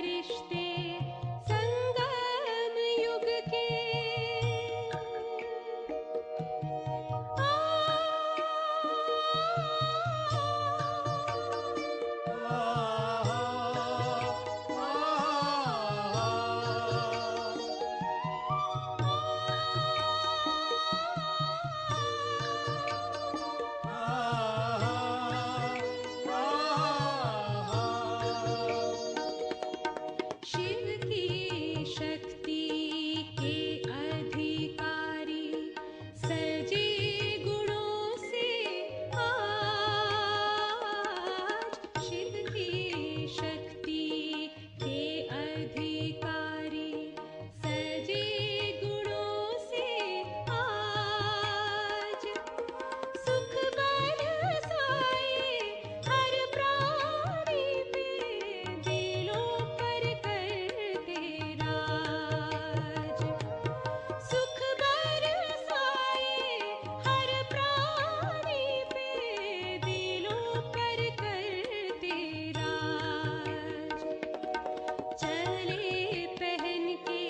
फरिश्ते संगम युग के शिव की शक्ति के अधिकारी सजे गुणों से आज शिव की शक्ति के अधिकारी सजे गुणों से आज सुख बरसाए हर प्राणी पे दिलों पर करते राज सुख बरसाए हर प्राणी पे दिलों पर करते राज चले पहन के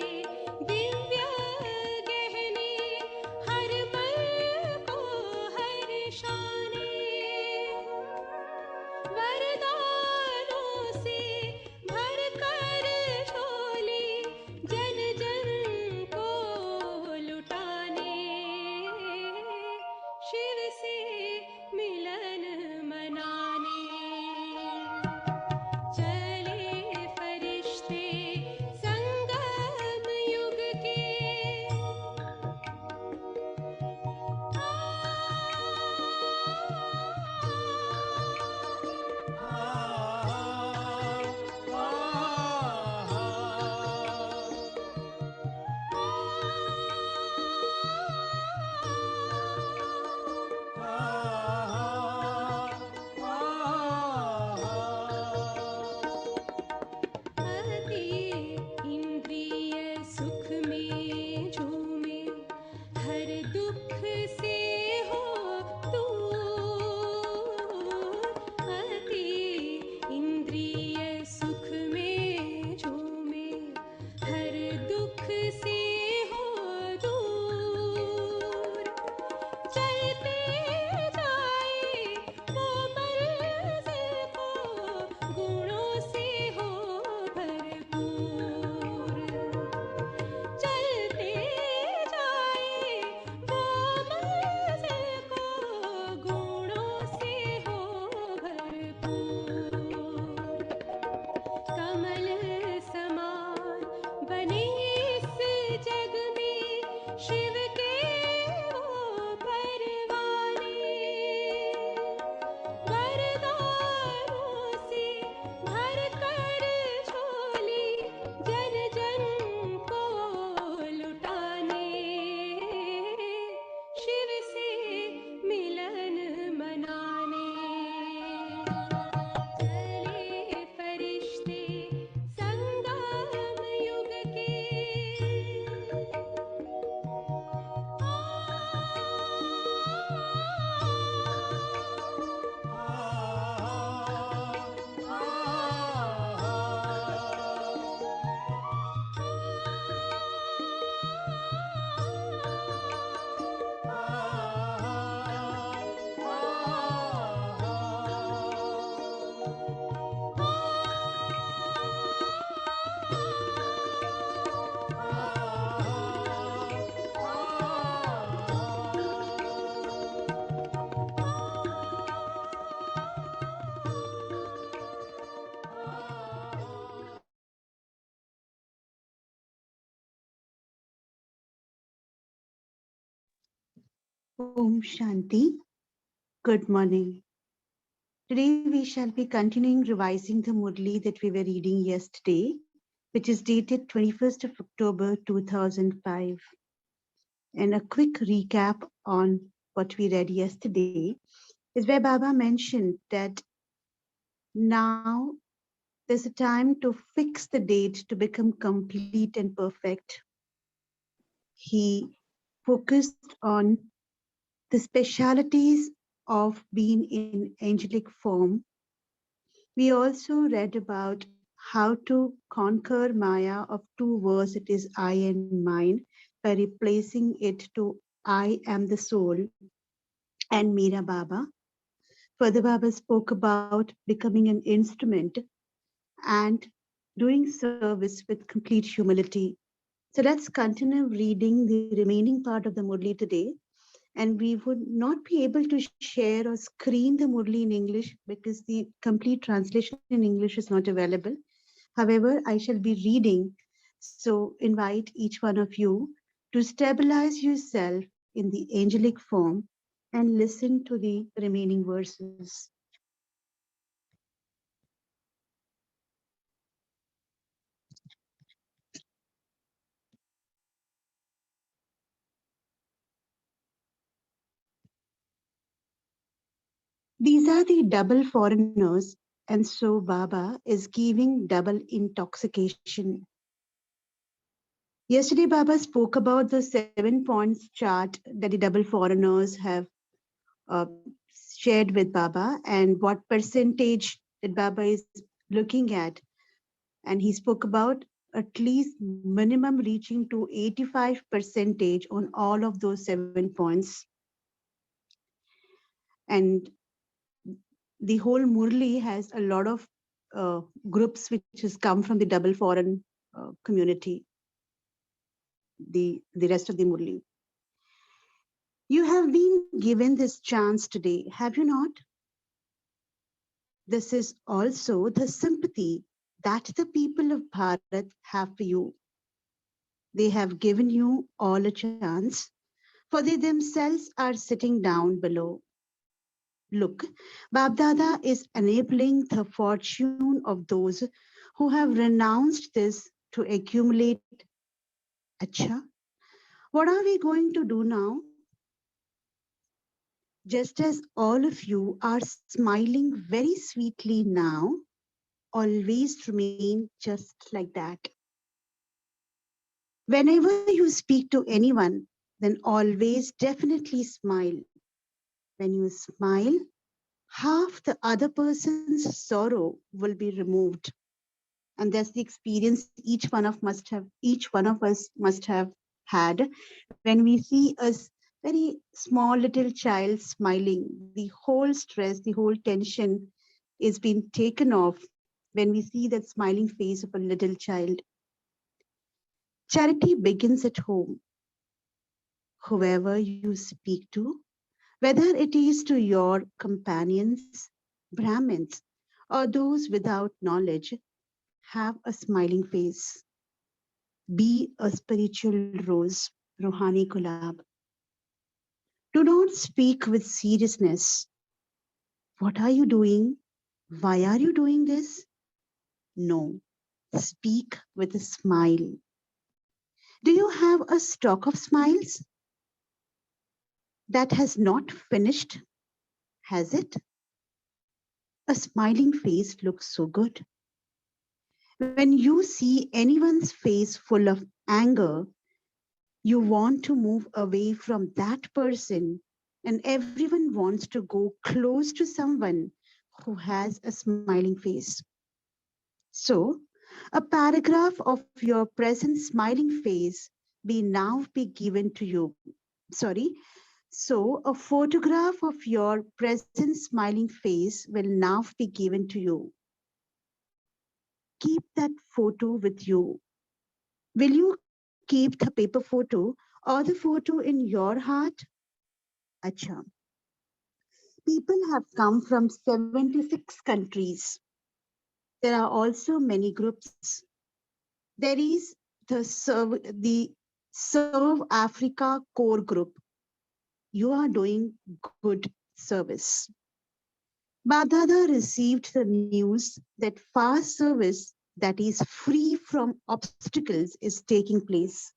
दिव्य गहने हर पल को हर शाने वरदानों से भर कर झोली जन जन को लुटाने शिव से मिलन मनाने चले फरिश्ते संगम युग के अति इंद्रिय सुख में झूमे हर दुख से हो दूर अति इंद्रिय सुख में झूमे हर दुख से हो दूर चलते जाए वो मंजिल को गुणों से हो भरपूर चलते जाए वो मंजिल को गुणों से हो भरपूर कमल समान बने इस जग में शिव के वो परवाने वरदानों से भर कर झोली जन जन को लुटाने शिव से मिलन मनाने चले फरिश्ते संगम युग के Om Shanti. Good morning. Today we shall be continuing revising the Murli that we were reading yesterday, which is dated 21st of October 2005. And a quick recap on what we read yesterday is where Baba mentioned that now there's a time to fix the date to become complete and perfect. He focused on the specialities of being in angelic form. We also read about how to conquer Maya of two words, it is I and mine, by replacing it to I am the soul and Meera Baba. Further, Baba spoke about becoming an instrument and doing service with complete humility. So let's continue reading the remaining part of the Murli today. And we would not be able to share or screen the Murli in English because the complete translation in English is not available. However, I shall be reading, so invite each one of you to stabilize yourself in the angelic form and listen to the remaining verses. These are the double foreigners, and so Baba is giving double intoxication. Yesterday, Baba spoke about the 7 points chart that the double foreigners have uh, shared with Baba and what percentage that Baba is looking at. And he spoke about at least minimum reaching to 85 percentage on all of those 7 points. And the whole Murli has a lot of groups which has come from the double foreign community, the rest of the Murli. You have been given this chance today, have you not? This is also the sympathy that the people of Bharat have for you. They have given you all a chance, for they themselves are sitting down below. Look, Babdada is enabling the fortune of those who have renounced this to accumulate. Acha, what are we going to do now? Just as all of you are smiling very sweetly now, always remain just like that. Whenever you speak to anyone, then always definitely smile. When you smile, half the other person's sorrow will be removed. And that's the experience each one of us must have had when we see a very small little child smiling. The whole stress, the whole tension is being taken off when we see that smiling face of a little child. Charity begins at home. Whoever you speak to, whether it is to your companions, Brahmins, or those without knowledge, have a smiling face. Be a spiritual rose, Rohani Gulab. Do not speak with seriousness. What are you doing? Why are you doing this? No. Speak with a smile. Do you have a stock of smiles that has not finished? Has it? A smiling face looks so good. When you see anyone's face full of anger, you want to move away from that person, and everyone wants to go close to someone who has a smiling face. So, a paragraph of your present smiling face be given to you. Sorry. So, a photograph of your present smiling face will now be given to you. Keep that photo with you. Will you keep the paper photo or the photo in your heart? Acha. People have come from 76 countries. There are also many groups. There is the Serve Africa core group. You are doing good service. Badada received the news that fast service that is free from obstacles is taking place.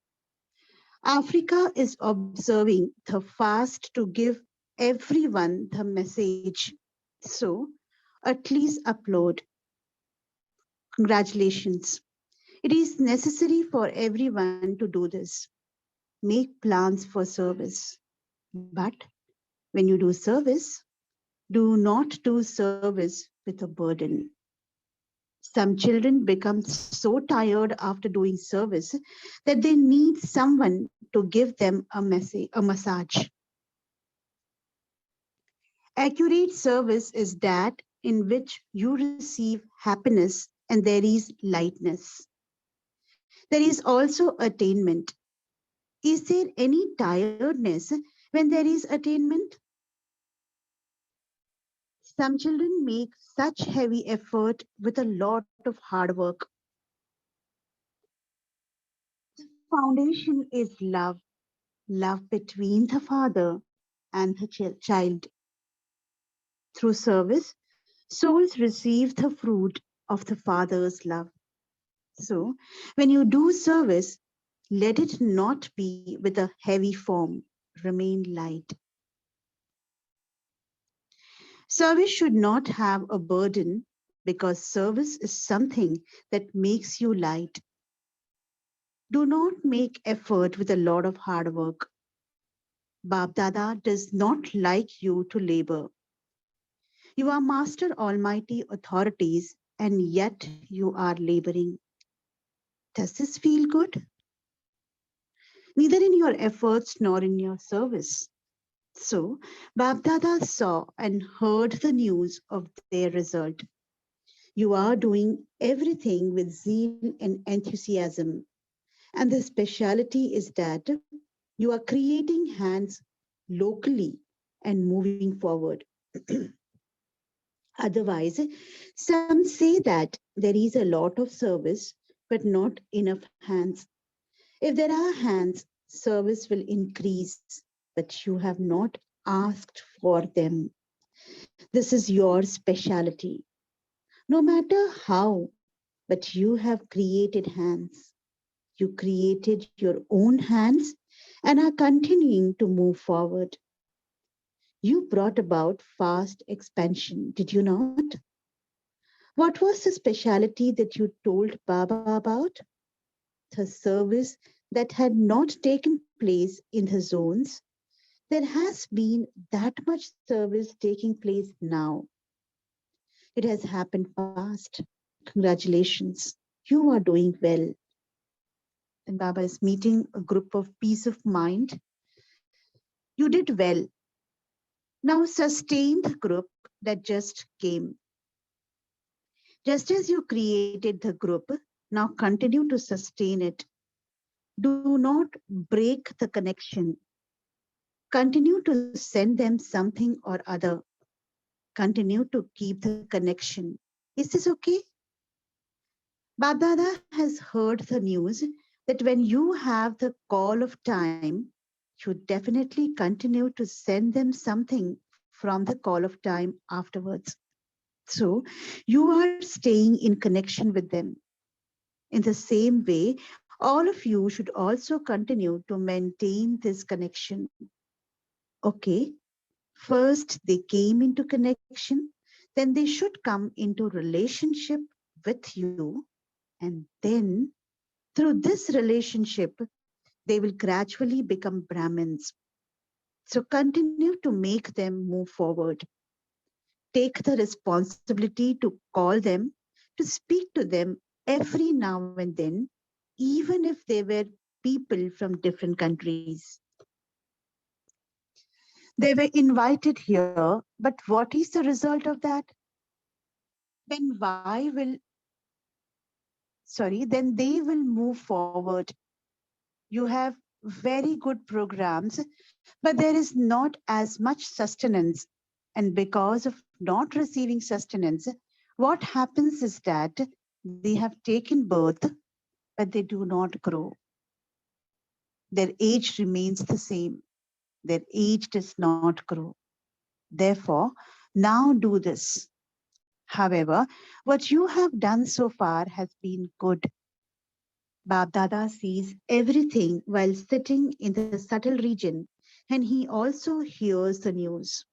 Africa is observing the fast to give everyone the message. So, at least upload. Congratulations. It is necessary for everyone to do this. Make plans for service. But when you do service, do not do service with a burden. Some children become so tired after doing service that they need someone to give them a massage. Accurate service is that in which you receive happiness and there is lightness. There is also attainment. Is there any tiredness when there is attainment? Some children make such heavy effort with a lot of hard work. Foundation is love, love between the father and the child. Through service, souls receive the fruit of the father's love. So, when you do service, let it not be with a heavy form, remain light. Service should not have a burden because service is something that makes you light. Do not make effort with a lot of hard work. Bab Dada does not like you to labor. You are master almighty authorities and yet you are laboring. Does this feel good? Neither in your efforts nor in your service. So, Babdada saw and heard the news of their result. You are doing everything with zeal and enthusiasm. And the speciality is that you are creating hands locally and moving forward. Otherwise, some say that there is a lot of service, but not enough hands. If there are hands, service will increase, but you have not asked for them. This is your specialty. No matter how, but you have created hands. You created your own hands and are continuing to move forward. You brought about fast expansion, did you not? What was the speciality that you told Baba about? The service that had not taken place in the zones. There has been that much service taking place now. It has happened fast. Congratulations. You are doing well. And Baba is meeting a group of peace of mind. You did well. Now sustain the group that just came. Just as you created the group, now continue to sustain it. Do not break the connection. Continue to send them something or other. Continue to keep the connection. Is this okay? Badada has heard the news that when you have the call of time, you definitely continue to send them something from the call of time afterwards. So you are staying in connection with them. In the same way, all of you should also continue to maintain this connection. Okay, first they came into connection, then they should come into relationship with you, and then through this relationship, they will gradually become Brahmins. So continue to make them move forward. Take the responsibility to call them, to speak to them every now and then, even if they were people from different countries. They were invited here, but what is the result of that? Then why will, then they will move forward. You have very good programs, but there is not as much sustenance. And because of not receiving sustenance, what happens is that they have taken birth, but they do not grow. Their age remains the same. Their age does not grow. Therefore, now do this. However, what you have done so far has been good. Bab Dada sees everything while sitting in the subtle region, and he also hears the news.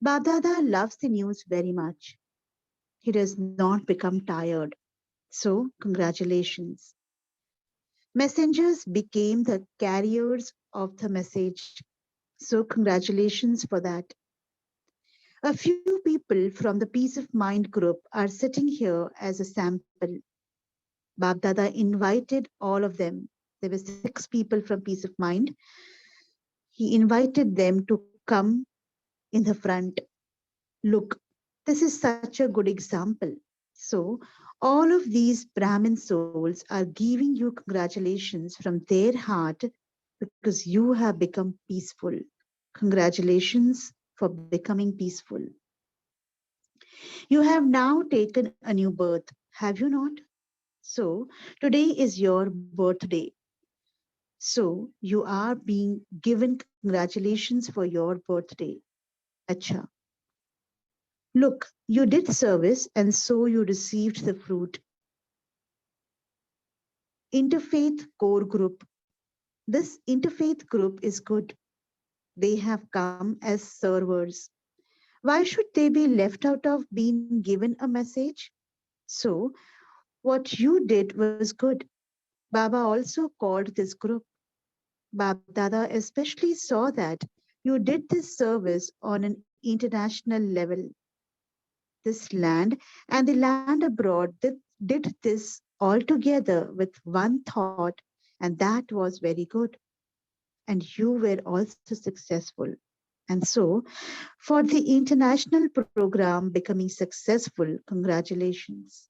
Bab Dada loves the news very much. He does not become tired. So, congratulations. Messengers became the carriers of the message. So, congratulations for that. A few people from the Peace of Mind group are sitting here as a sample. Bab Dada invited all of them. There were 6 people from Peace of Mind. He invited them to come in the front. Look, this is such a good example. So, all of these Brahmin souls are giving you congratulations from their heart because you have become peaceful. Congratulations for becoming peaceful. You have now taken a new birth, have you not? So, today is your birthday. So, you are being given congratulations for your birthday. Acha. Look, you did service and so you received the fruit. Interfaith core group. This interfaith group is good. They have come as servers. Why should they be left out of being given a message? So, what you did was good. Baba also called this group. Bab Dada especially saw that you did this service on an international level. This land and the land abroad did this all together with one thought, and that was very good. And you were also successful. And so, for the international program becoming successful, congratulations.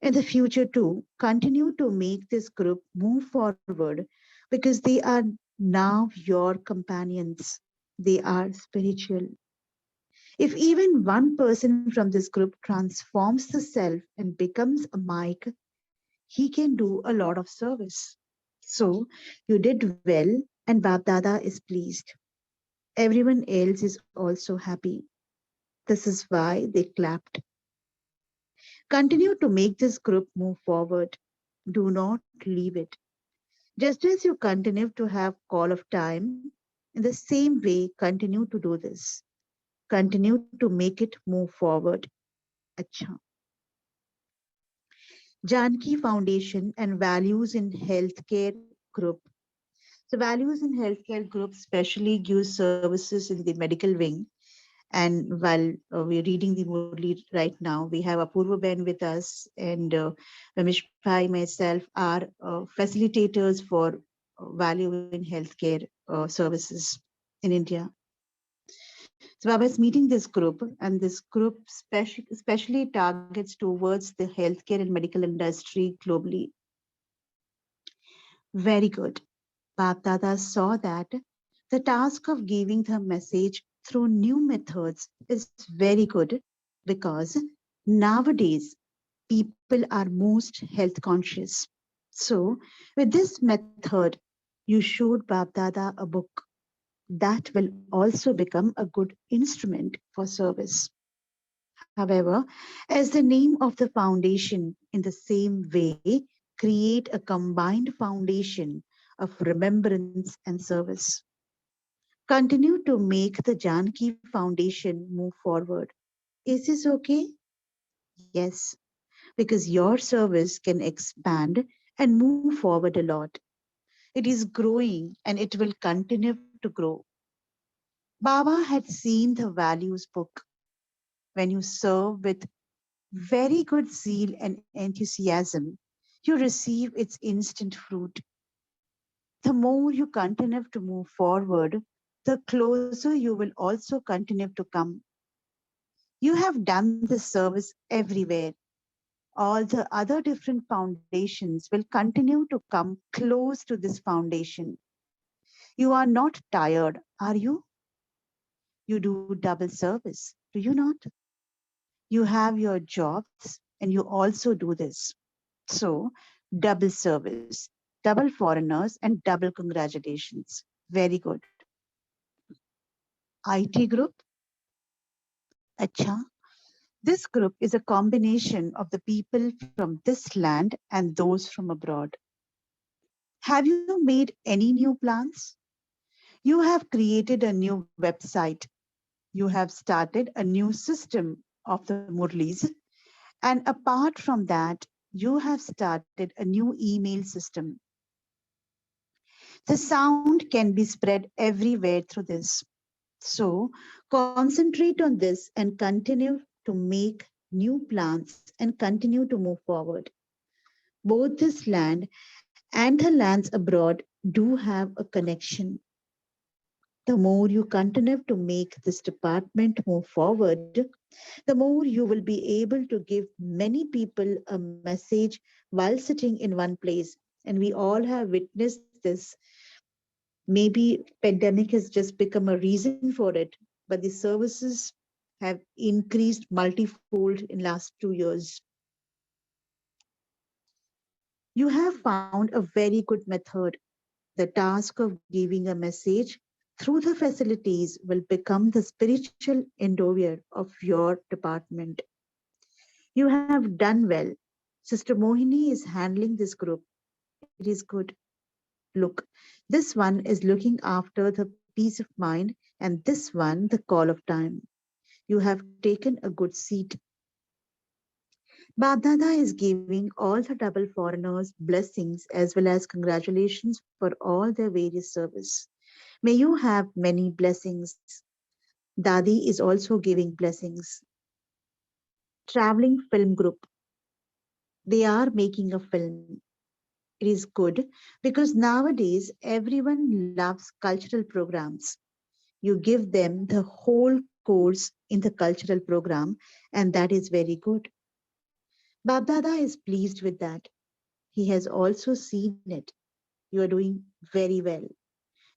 In the future, too, continue to make this group move forward because they are now your companions. They are spiritual. If even one person from this group transforms the self and becomes a mic, he can do a lot of service. So you did well, and Bab Dada is pleased. Everyone else is also happy. This is why they clapped. Continue to make this group move forward. Do not leave it. Just as you continue to have call of time, in the same way, continue to do this. Continue to make it move forward. Acha. Janki Foundation and Values in Healthcare Group. So, Values in Healthcare Group specially gives services in the medical wing. And while we're reading the Murli right now, we have Apurva Ben with us, and Ramesh Bhai, myself, are facilitators for value in healthcare services in India. So I was meeting this group, and this group especially targets towards the healthcare and medical industry globally. Very good. Bab Dada saw that the task of giving the message through new methods is very good because nowadays people are most health conscious. So, with this method, you showed Bab Dada a book that will also become a good instrument for service. However, as the name of the foundation, in the same way, create a combined foundation of remembrance and service. Continue to make the Janki Foundation move forward. Is this okay? Yes, because your service can expand and move forward a lot. It is growing and it will continue to grow. Baba had seen the values book. When you serve with very good zeal and enthusiasm, you receive its instant fruit. The more you continue to move forward, the closer you will also continue to come. You have done this service everywhere. All the other different foundations will continue to come close to this foundation. You are not tired, are you? You do double service, do you not? You have your jobs and you also do this. So, double service, double foreigners, and double congratulations. Very good. IT group? Acha. This group is a combination of the people from this land and those from abroad. Have you made any new plans? You have created a new website. You have started a new system of the Murlis. And apart from that, you have started a new email system. The sound can be spread everywhere through this. So concentrate on this and continue to make new plans and continue to move forward. Both this land and the lands abroad do have a connection. The more you continue to make this department move forward, the more you will be able to give many people a message while sitting in one place. And we all have witnessed this. Maybe pandemic has just become a reason for it, but the services have increased multifold in last 2 years. You have found a very good method. The task of giving a message through the facilities will become the spiritual endower of your department. You have done well. Sister Mohini is handling this group. It is good. Look, this one is looking after the peace of mind, and this one the call of time. You have taken a good seat. Babdada is giving all the double foreigners blessings as well as congratulations for all their various service. May you have many blessings. Dadi is also giving blessings. Traveling film group. They are making a film. It is good because nowadays everyone loves cultural programs. You give them the whole course in the cultural program, and that is very good. Babdada is pleased with that. He has also seen it. You are doing very well.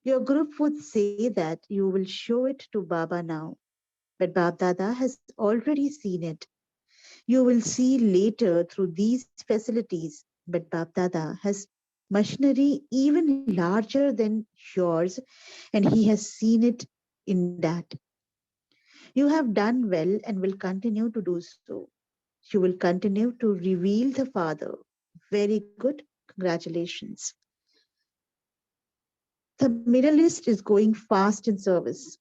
Your group would say that you will show it to Baba now, but Babdada has already seen it. You will see later through these facilities, but Babdada has machinery even larger than yours, and he has seen it in that. You have done well and will continue to do so. You will continue to reveal the Father. Very good. Congratulations. The Middle East is going fast in service.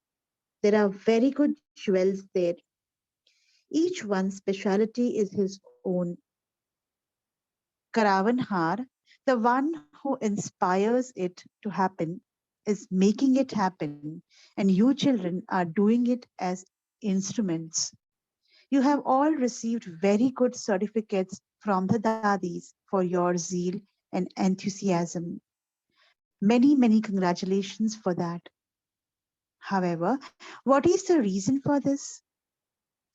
There are very good jewels there. Each one's speciality is his own. Karavanhar, the one who inspires it to happen, is making it happen, and you children are doing it as instruments. You have all received very good certificates from the Dadis for your zeal and enthusiasm. Many, many congratulations for that. However, what is the reason for this?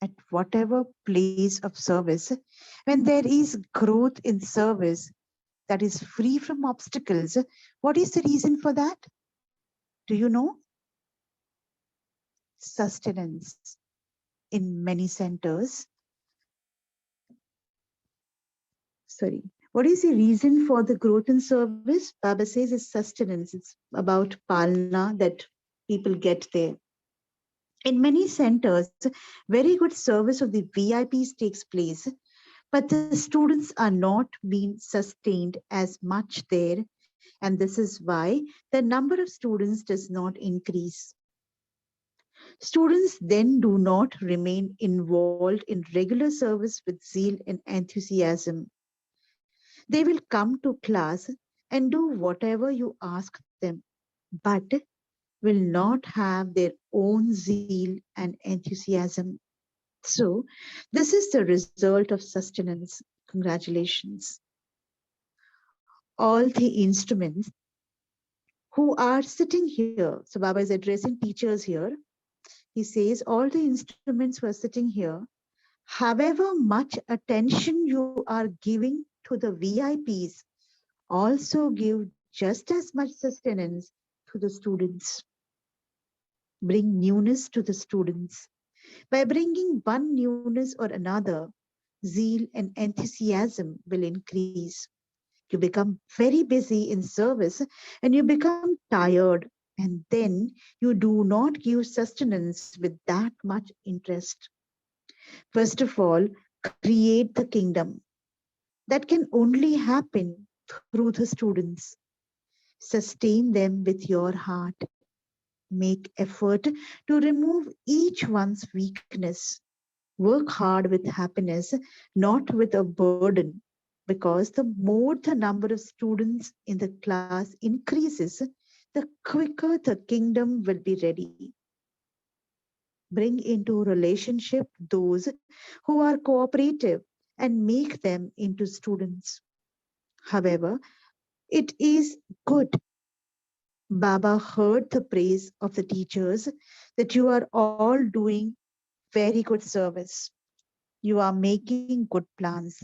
At whatever place of service, when there is growth in service that is free from obstacles, what is the reason for that? Do you know? Sustenance. In many centers, sorry, what is the reason for the growth in service? Baba says it's sustenance. It's about palna that people get there. In many centers, very good service of the VIPs takes place, but the students are not being sustained as much there, and this is why the number of students does not increase. Students then do not remain involved in regular service with zeal and enthusiasm. They will come to class and do whatever you ask them, but will not have their own zeal and enthusiasm. So, this is the result of sustenance. Congratulations. All the instruments who are sitting here, so Baba is addressing teachers here. He says, all the instruments who are sitting here, however much attention you are giving to the VIPs, also give just as much sustenance to the students. Bring newness to the students. By bringing one newness or another, zeal and enthusiasm will increase. You become very busy in service and you become tired, and then you do not give sustenance with that much interest. First of all, create the kingdom. That can only happen through the students. Sustain them with your heart. Make effort to remove each one's weakness. Work hard with happiness, not with a burden, because the more the number of students in the class increases, the quicker the kingdom will be ready. bring into relationship those who are cooperative and make them into students. However, it is good. Baba heard the praise of the teachers that you are all doing very good service. You are making good plans.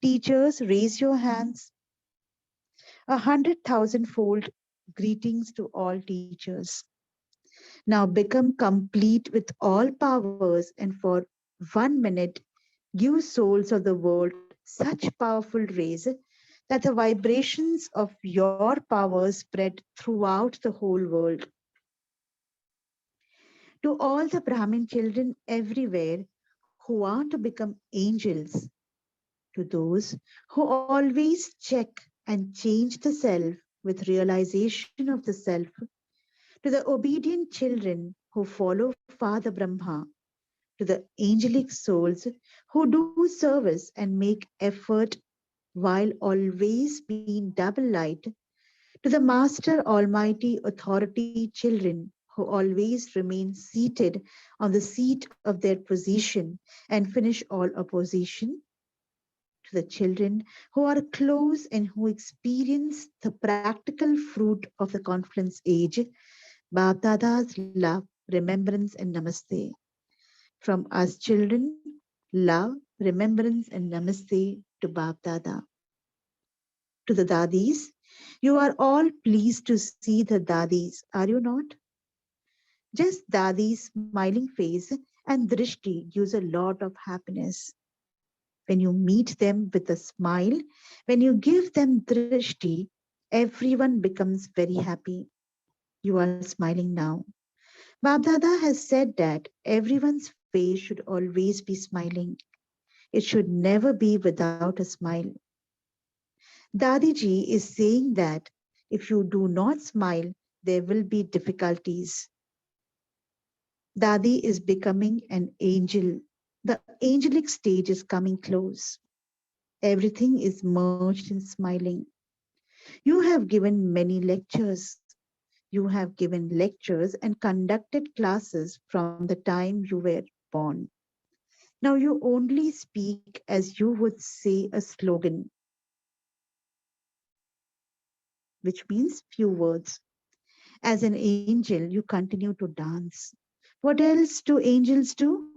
Teachers, raise your hands. 100,000-fold greetings to all teachers. Now become complete with all powers, and for 1 minute, give souls of the world such powerful rays that the vibrations of your power spread throughout the whole world. To all the Brahmin children everywhere who are to become angels, to those who always check and change the self with realization of the self, to the obedient children who follow Father Brahma, to the angelic souls who do service and make effort while always being double light, to the Master Almighty Authority children who always remain seated on the seat of their position and finish all opposition, to the children who are close and who experience the practical fruit of the confluence age, Bapdada's love, remembrance, and namaste. From us children, love, remembrance, and namaste to Bapdada. To the Dadis, you are all pleased to see the Dadis, are you not? Just Dadi's smiling face and drishti gives a lot of happiness. When you meet them with a smile, when you give them drishti, everyone becomes very happy. You are smiling now. Babdada has said that everyone's face should always be smiling. It should never be without a smile. Dadiji is saying that if you do not smile, there will be difficulties. Dadi is becoming an angel. The angelic stage is coming close. Everything is merged in smiling. You have given many lectures. You have given lectures and conducted classes from the time you were born. Now you only speak as you would say a slogan, which means few words. As an angel, you continue to dance. What else do angels do?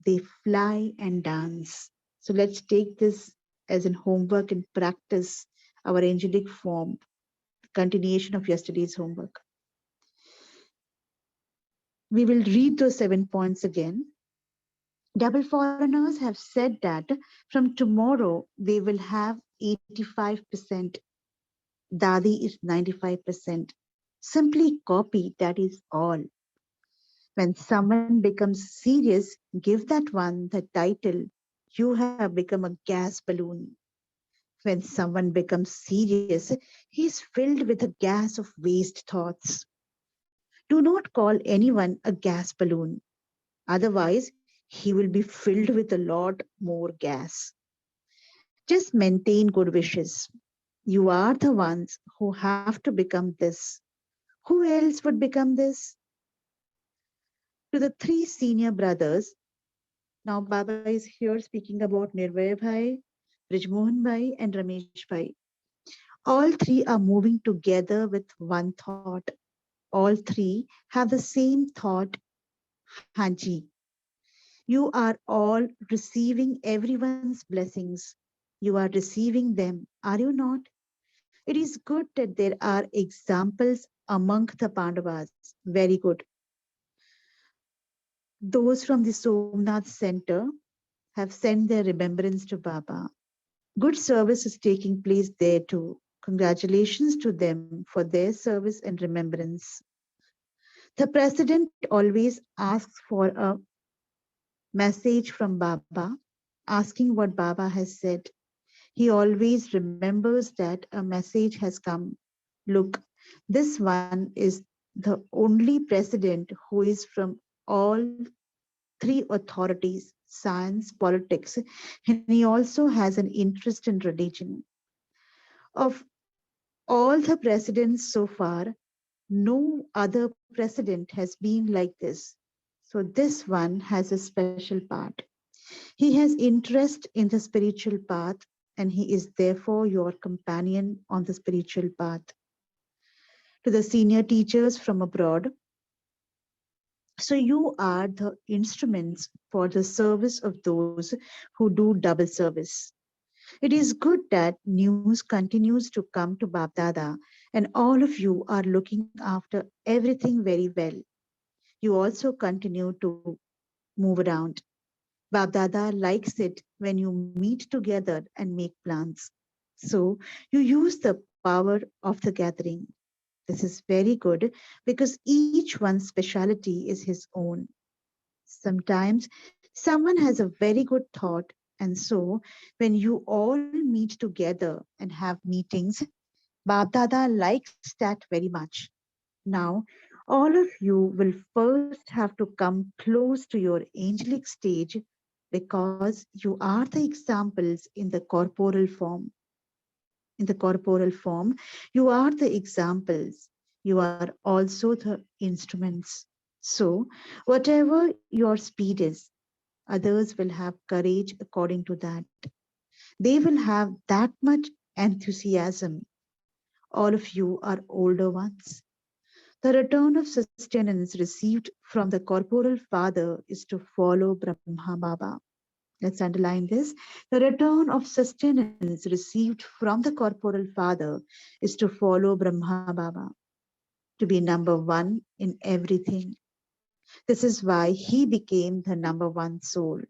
They fly and dance. So let's take this as an homework and practice our angelic form, continuation of yesterday's homework. We will read those 7 points again. Double foreigners have said that from tomorrow they will have 85%. Dadi is 95%. Simply copy, that is all. When someone becomes serious, give that one the title, you have become a gas balloon. When someone becomes serious, he is filled with a gas of waste thoughts. Do not call anyone a gas balloon. Otherwise, he will be filled with a lot more gas. Just maintain good wishes. You are the ones who have to become this. Who else would become this? To the three senior brothers, now Baba is here speaking about Nirbhay Bhai, Brijmohan Bhai, and Ramesh Bhai. All three are moving together with one thought. All three have the same thought, Hanji. You are all receiving everyone's blessings. You are receiving them, are you not? It is good that there are examples among the Pandavas. Very good. Those from the Somnath Center have sent their remembrance to Baba. Good service is taking place there too. Congratulations to them for their service and remembrance. The president always asks for a message from Baba, asking what Baba has said. He always remembers that a message has come. Look, this one is the only president who is from all three authorities, science, politics, and he also has an interest in religion. Of all the presidents so far, no other president has been like this. So So this one has a special part. He has interest in the spiritual path, and he is therefore your companion on the spiritual path. To the senior teachers from abroad, so you are the instruments for the service of those who do double service. It is good that news continues to come to Babdada, and all of you are looking after everything very well. You also continue to move around. Babdada likes it when you meet together and make plans. So you use the power of the gathering. This is very good because each one's speciality is his own. Sometimes someone has a very good thought, and so when you all meet together and have meetings, Babdada likes that very much. Now, all of you will first have to come close to your angelic stage because you are the examples in the corporal form. In the corporal form, you are the examples. You are also the instruments. So, whatever your speed is, others will have courage according to that. They will have that much enthusiasm. All of you are older ones. The return of sustenance received from the corporal father is to follow Brahma Baba. Let's underline this. The return of sustenance received from the corporal father is to follow Brahma Baba, to be number one in everything. This is why he became the number one soul.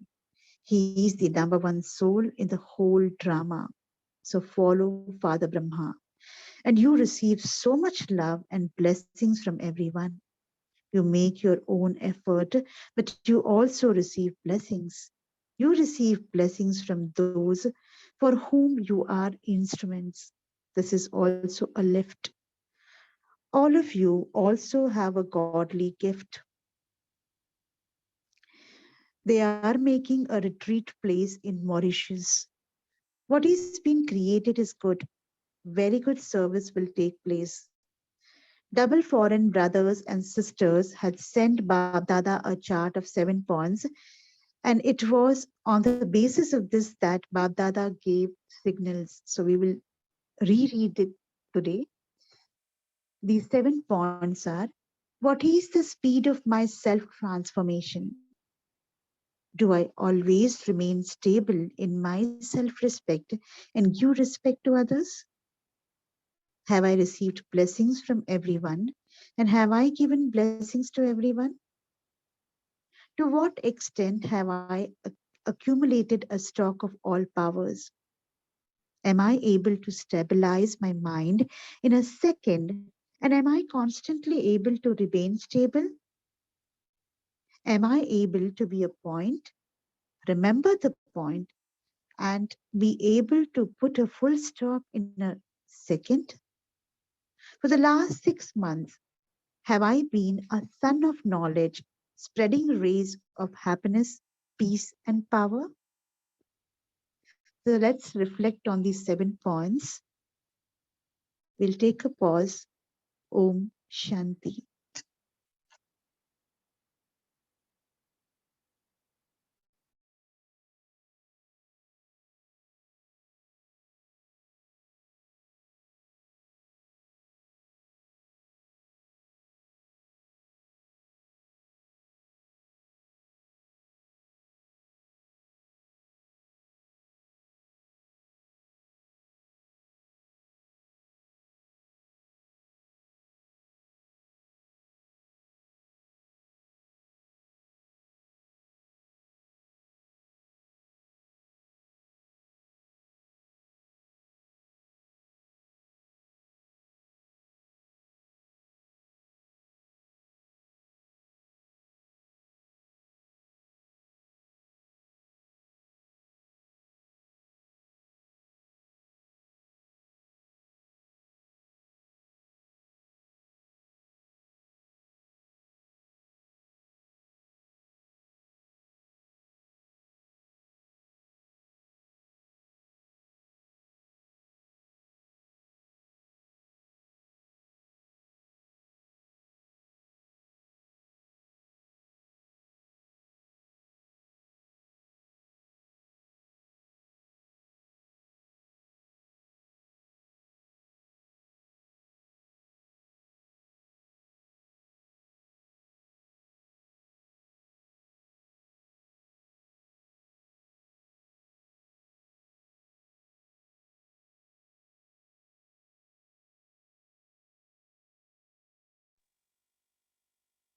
He is the number one soul in the whole drama. So follow Father Brahma. And you receive so much love and blessings from everyone. You make your own effort, but you also receive blessings. You receive blessings from those for whom you are instruments. This is also a lift. All of you also have a godly gift. They are making a retreat place in Mauritius. What is being created is good. Very good service will take place. Double foreign brothers and sisters had sent Babdada a chart of 7 points, and it was on the basis of this that Babdada gave signals. So we will reread it today. These 7 points are: what is the speed of my self transformation? Do I always remain stable in my self respect and give respect to others? Have I received blessings from everyone? And have I given blessings to everyone? To what extent have I accumulated a stock of all powers? Am I able to stabilize my mind in a second? And am I constantly able to remain stable? Am I able to be a point, remember the point, and be able to put a full stop in a second? For the last 6 months, have I been a son of knowledge, spreading rays of happiness, peace, and power? So let's reflect on these 7 points. We'll take a pause. Om Shanti.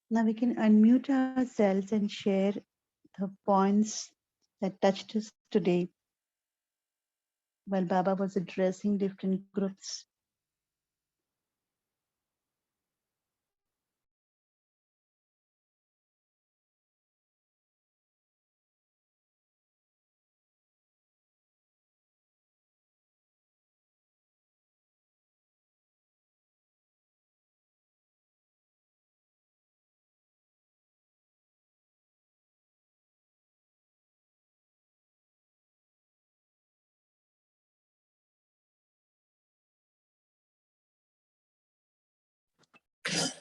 Now we can unmute ourselves and share the points that touched us today while Baba was addressing different groups.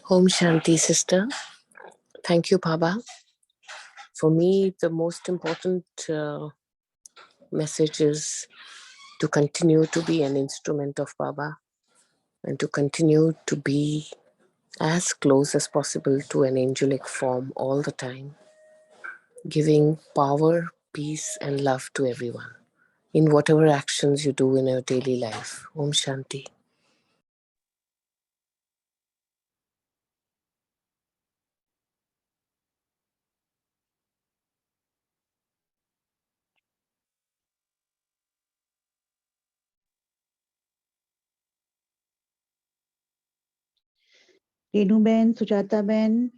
Om Shanti, sister. Thank you, Baba. For me, the most important message is to continue to be an instrument of Baba and to continue to be as close as possible to an angelic form all the time, giving power, peace, and love to everyone in whatever actions you do in your daily life. Om Shanti. Renu Ben, Sujata Ben,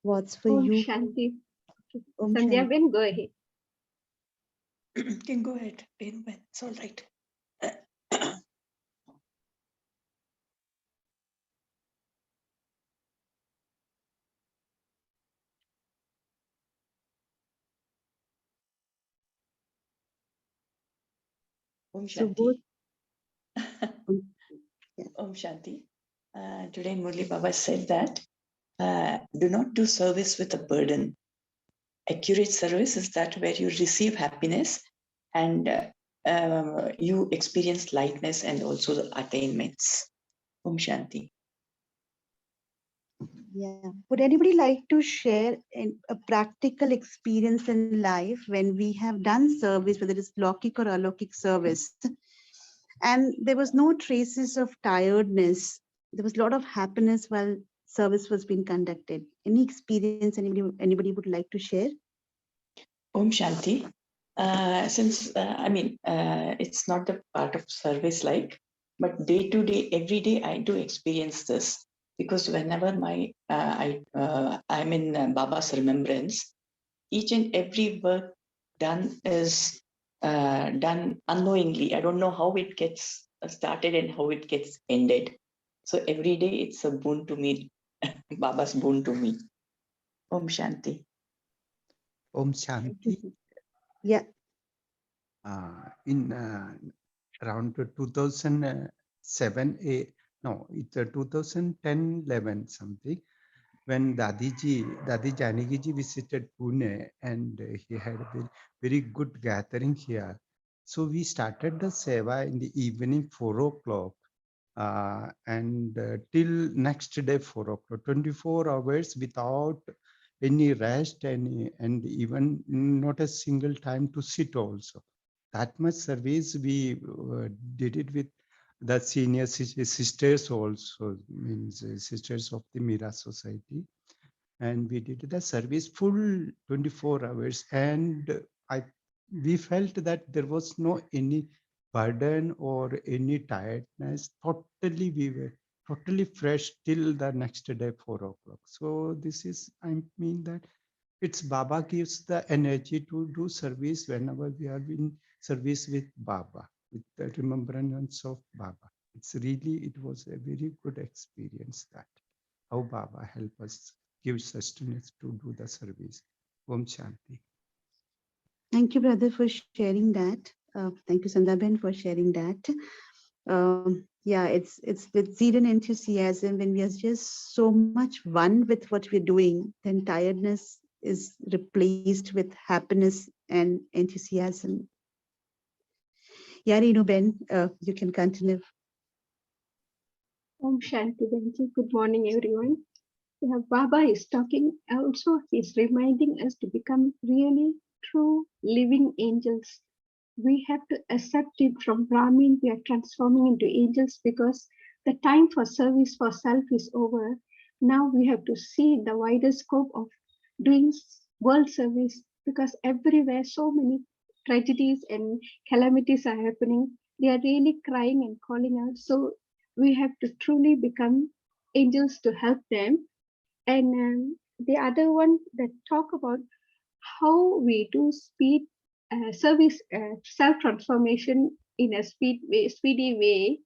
what's for Om you? Shanti. Om Sandhya Shanti. Ben, go ahead. Can go ahead, Renu Ben. It's all right. Om So Shanti. yes. Om Shanti. Today Murli Baba said that do not do service with a burden. Accurate service is that where you receive happiness and you experience lightness and also the attainments. Om Shanti. Yeah. Would anybody like to share a practical experience in life when we have done service, whether it's Lokik or Alokik service, and there was no traces of tiredness? There was a lot of happiness while service was being conducted. Any experience anybody would like to share? Om Shanti. Since it's not the part of service like, but day to day, every day, I do experience this because whenever I'm in Baba's remembrance, each and every work done is done unknowingly. I don't know how it gets started and how it gets ended. So every day, it's a boon to me, Baba's boon to me. Om Shanti. Om Shanti. Yeah. In around 2007, it's 2010-11 something, when Dadi Janaki ji visited Pune, and he had a very, very good gathering here. So we started the seva in the evening 4 o'clock and till next day 4 o'clock, 24 hours without any rest, and even not a single time to sit also. That much service we did it with the senior sisters also, means sisters of the Mira Society. And we did the service full 24 hours. And we felt that there was no any burden or any tiredness. Totally, we were totally fresh till the next day, 4 o'clock. So this is, I mean that it's Baba gives the energy to do service whenever we are in service with Baba, with the remembrance of Baba. It was a very good experience that how Baba help us, give sustenance to do the service. Om Shanti. Thank you, brother, for sharing that. Thank you, Sandaben, for sharing that. Yeah, it's with zeal and enthusiasm. When we are just so much one with what we're doing, then tiredness is replaced with happiness and enthusiasm. Yeah, Renu Ben, you can continue. Om Shanti Benji. Good morning, everyone. Yeah, Baba is talking. Also, he's reminding us to become really true living angels. We have to accept it from Brahmin. We are transforming into angels because The time for service for self is over. Now we have to see the wider scope of doing world service, because everywhere so many tragedies and calamities are happening. They are really crying and calling out. So we have to truly become angels to help them. And the other one that talk about how we do service self transformation in a speedy way.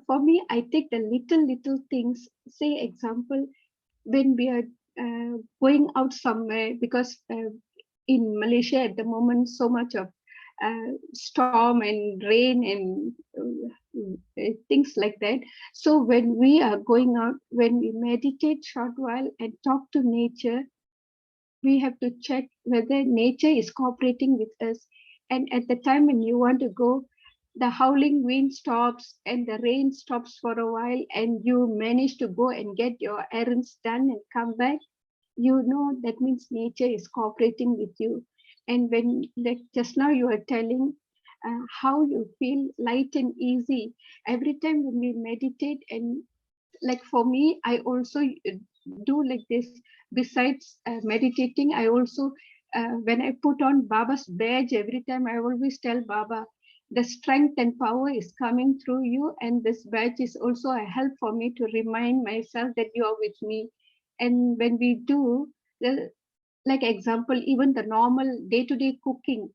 For me, I take the little things. Say example, when we are going out somewhere, because in Malaysia at the moment so much of storm and rain and things like that. So when we are going out, when we meditate short while and talk to nature, we have to check whether nature is cooperating with us. And at the time when you want to go, the howling wind stops and the rain stops for a while, and you manage to go and get your errands done and come back. You know that means nature is cooperating with you. And when, like just now you are telling how you feel light and easy every time when we meditate. And like for me, I also do like this. Besides meditating, I also when I put on Baba's badge every time, I always tell Baba, the strength and power is coming through you, and this badge is also a help for me to remind myself that you are with me. And when we do the, like example, even the normal day-to-day cooking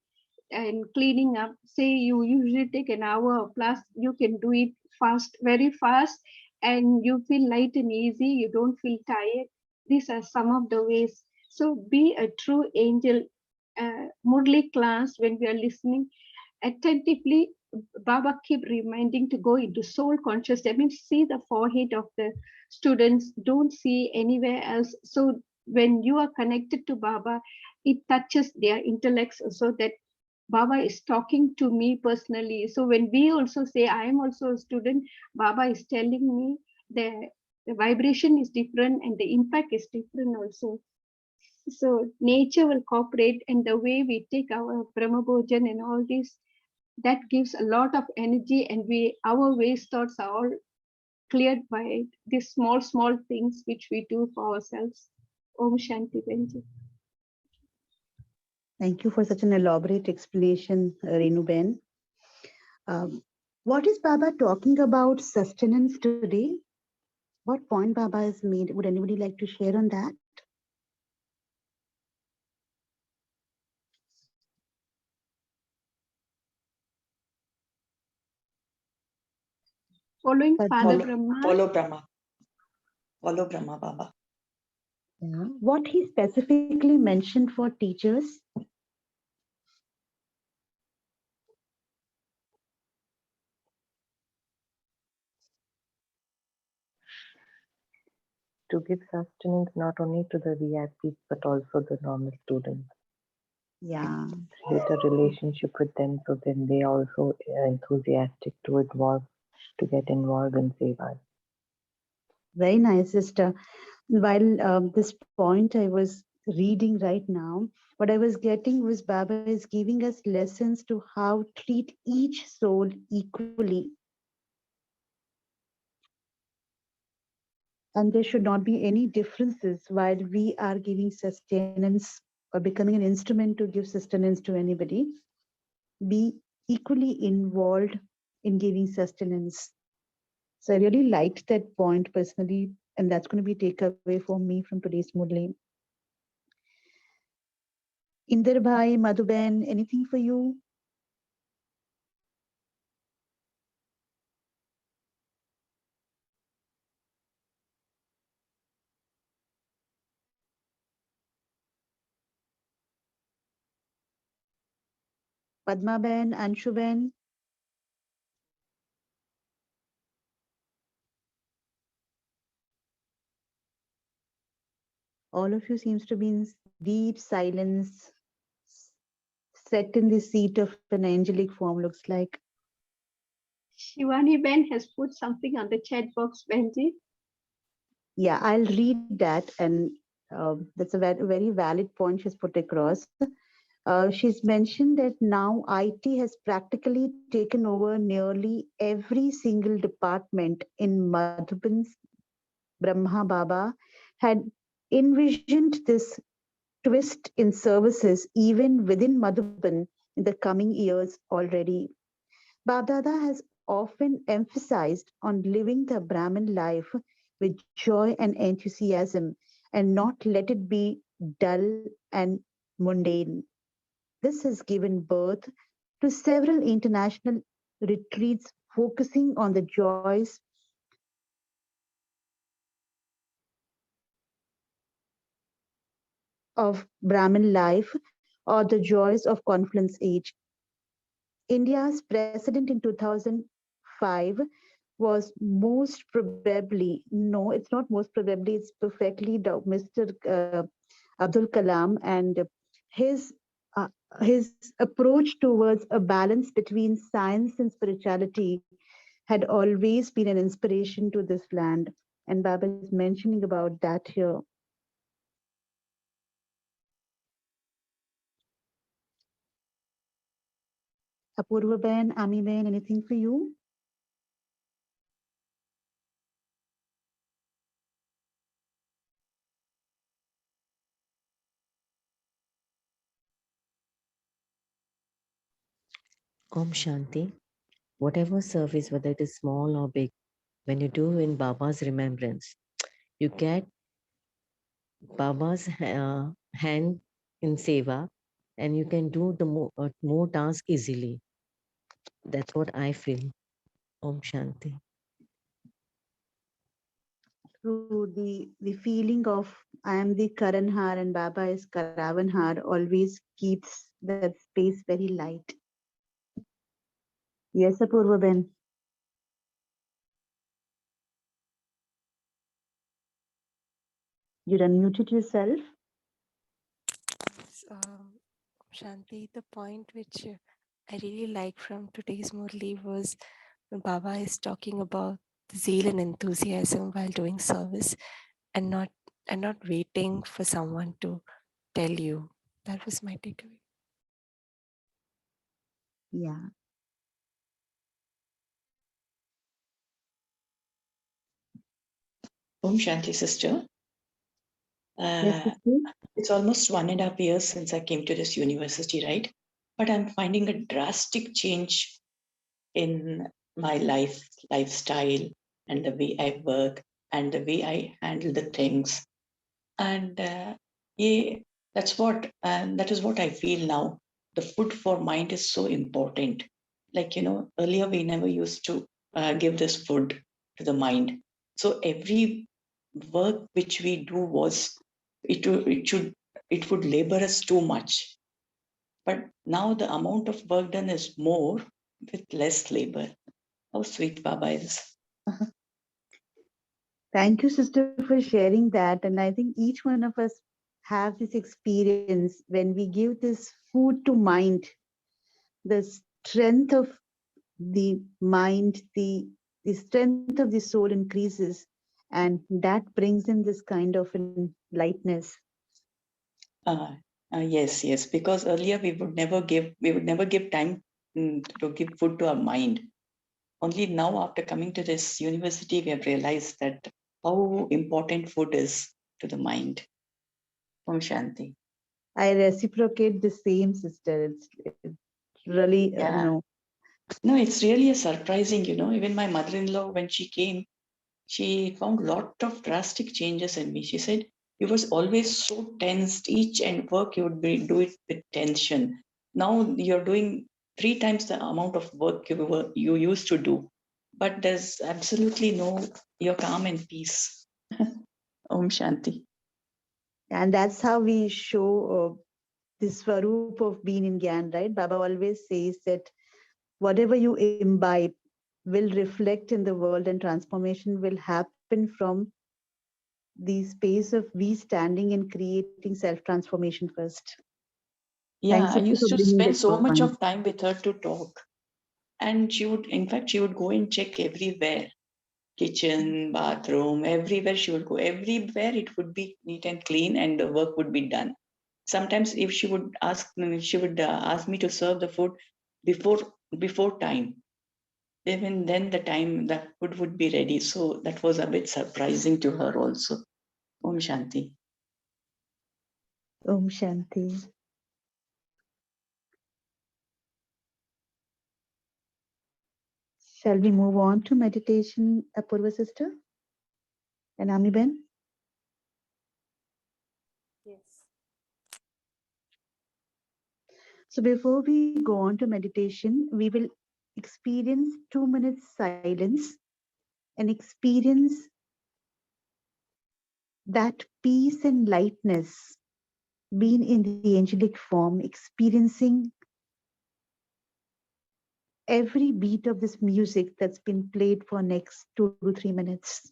and cleaning up, say you usually take an hour plus, you can do it fast, very fast, and you feel light and easy, you don't feel tired. These are some of the ways. So be a true angel. Murli class, when we are listening attentively, Baba keep reminding to go into soul conscious. That means see the forehead of the students, don't see anywhere else. So when you are connected to Baba, it touches their intellects, so that Baba is talking to me personally. So when we also say, I am also a student, Baba is telling me the vibration is different and the impact is different also. So nature will cooperate, and the way we take our Brahma Bhojan and all this, that gives a lot of energy, and our waste thoughts are all cleared by these small things which we do for ourselves. Om Shanti Benji. Thank you for such an elaborate explanation, Renu Ben. What is Baba talking about sustenance today? What point Baba has made? Would anybody like to share on that? Following Father Follow, Brahma. follow Brahma. Follow Brahma, Baba. Yeah. What he specifically mentioned for teachers? To give sustenance not only to the VIPs but also the normal students. Yeah. Create a relationship with them so then they also are enthusiastic to get involved in Seva. Very nice, sister. While this point I was reading right now, what I was getting was Baba is giving us lessons to how treat each soul equally. And there should not be any differences while we are giving sustenance or becoming an instrument to give sustenance to anybody. Be equally involved in giving sustenance. So I really liked that point personally, and that's going to be a takeaway for me from today's Murli. Inder Bhai, Madhuben, anything for you? Padma Ben, Anshu Ben? All of you seems to be in deep silence, set in the seat of an angelic form, looks like. Shivani Ben has put something on the chat box, Benji. Yeah, I'll read that, and that's a very, very valid point she's put across. She's mentioned that now IT has practically taken over nearly every single department in Madhuban's. Brahma Baba had envisioned this twist in services even within Madhuban in the coming years already. Babdada has often emphasized on living the Brahmin life with joy and enthusiasm and not let it be dull and mundane. This has given birth to several international retreats focusing on the joys of Brahmin life or the joys of confluence age. India's president in 2005 was most probably, no, it's not most probably, it's perfectly Mr. Abdul Kalam, and his uh, his approach towards a balance between science and spirituality had always been an inspiration to this land. And Baba is mentioning about that here. Apurva Ben, Ami Ben, anything for you? Om Shanti. Whatever service, whether it is small or big, when you do in Baba's remembrance, you get Baba's hand in seva and you can do the more tasks easily. That's what I feel. Om Shanti. Through the feeling of I am the Karanhar and Baba is Karavanhar always keeps that space very light. Yes, Apurva Ben. You unmuted yourself. Shanti, the point which I really like from today's Murli was when Baba is talking about the zeal and enthusiasm while doing service and not waiting for someone to tell you. That was my takeaway. Yeah. Om Shanti, sister. Yes, sister. It's almost 1.5 years since I came to this university, right? But I'm finding a drastic change in my lifestyle, and the way I work and the way I handle the things. And yeah, that is what I feel now. The food for mind is so important. Like, earlier we never used to give this food to the mind. So every work which we do it would labor us too much. But now the amount of work done is more with less labor. How sweet Baba is. Thank you, sister, for sharing that. And I think each one of us have this experience when we give this food to mind, the strength of the mind, the strength of the soul increases, and that brings in this kind of lightness. Yes, because earlier we would never give time to give food to our mind. Only now, after coming to this university, we have realized that how important food is to the mind. Om Shanti. I reciprocate the same, sister. It's really, Yeah. No, it's really surprising, Even my mother-in-law, when she came, she found a lot of drastic changes in me. She said, you was always so tensed. Each and work you would do it with tension. Now you're doing 3 times the amount of work you used to do. But there's absolutely you're calm and peace. Om Shanti. And that's how we show the swaroop of being in Gyan, right? Baba always says that whatever you imbibe will reflect in the world, and transformation will happen from the space of we standing and creating self-transformation first. Yeah, Thanks, I sister, used for to bringing spend that so much point. of time with her to talk. And she would go and check everywhere. Kitchen, bathroom, everywhere she would go. Everywhere it would be neat and clean and the work would be done. sometimes if she would ask me to serve the food before time. Even then the time the food would be ready. So that was a bit surprising to her also. Om Shanti. Om Shanti. Shall we move on to meditation, Apurva sister and Amiben? Yes. So before we go on to meditation, we will experience 2 minutes silence and experience that peace and lightness being in the angelic form, experiencing every beat of this music that's been played for next 2 to 3 minutes.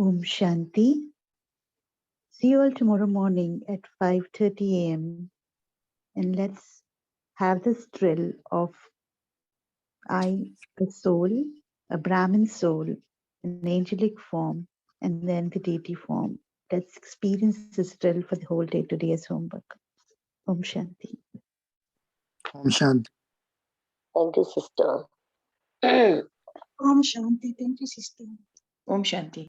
Om Shanti. See you all tomorrow morning at 5:30 a.m. And let's have this drill of I, the soul, a Brahmin soul, an angelic form, and then the deity form. Let's experience this drill for the whole day today as homework. Om Shanti. Om Shanti. Thank you, sister. Om Shanti. Thank you, sister. Om Shanti.